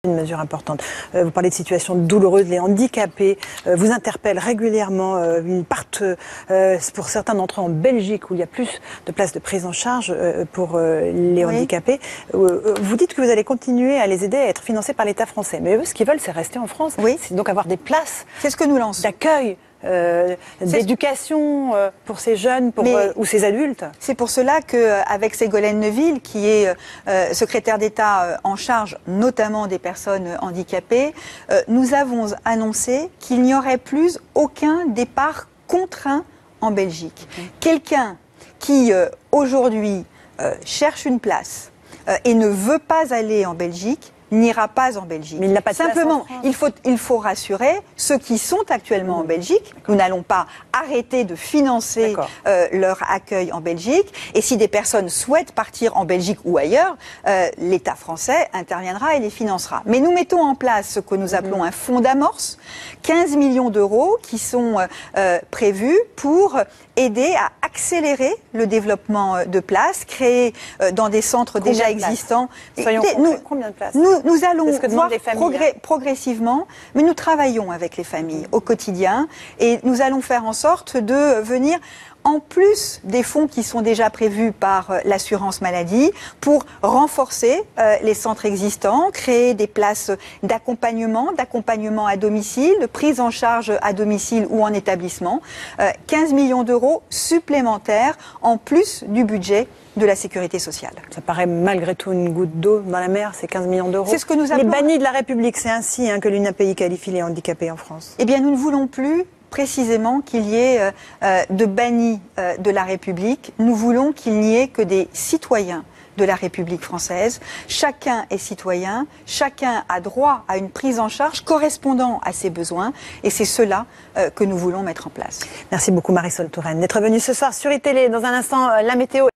Une mesure importante. Vous parlez de situations douloureuses, les handicapés vous interpellent régulièrement. Ils partent pour certains d'entre eux en Belgique où il y a plus de places de prise en charge pour les handicapés. Vous dites que vous allez continuer à les aider à être financés par l'État français. Mais eux, ce qu'ils veulent, c'est rester en France. C'est donc avoir des places. C'est ce que nous lançons. D'accueil. D'éducation pour ces jeunes ou ces adultes. C'est pour cela qu'avec Ségolène Neuville, qui est secrétaire d'État en charge notamment des personnes handicapées, nous avons annoncé qu'il n'y aurait plus aucun départ contraint en Belgique. Quelqu'un qui aujourd'hui cherche une place et ne veut pas aller en Belgique n'ira pas en Belgique. Mais il n'a pas de Simplement, place en France. il faut rassurer ceux qui sont actuellement en Belgique. Nous n'allons pas arrêter de financer leur accueil en Belgique. Et si des personnes souhaitent partir en Belgique ou ailleurs, l'État français interviendra et les financera. Mais nous mettons en place ce que nous appelons un fonds d'amorce, 15 millions d'euros qui sont prévus pour aider à accélérer le développement de places, créer dans des centres déjà existants. Soyons concrets, combien de places? Nous allons voir familles, progressivement, mais nous travaillons avec les familles au quotidien et nous allons faire en sorte de venir, en plus des fonds qui sont déjà prévus par l'assurance maladie, pour renforcer les centres existants, créer des places d'accompagnement à domicile, de prise en charge à domicile ou en établissement. 15 millions d'euros supplémentaires en plus du budget de la sécurité sociale. Ça paraît malgré tout une goutte d'eau dans la mer, ces 15 millions d'euros. C'est ce que nous appelons... Les bannis de la République, c'est ainsi que l'UNAPI qualifie les handicapés en France. Eh bien, nous ne voulons plus précisément qu'il y ait de bannis de la République. Nous voulons qu'il n'y ait que des citoyens de la République française. Chacun est citoyen, chacun a droit à une prise en charge correspondant à ses besoins et c'est cela que nous voulons mettre en place. Merci beaucoup Marisol Touraine d'être venue ce soir sur iTélé. Dans un instant, la météo.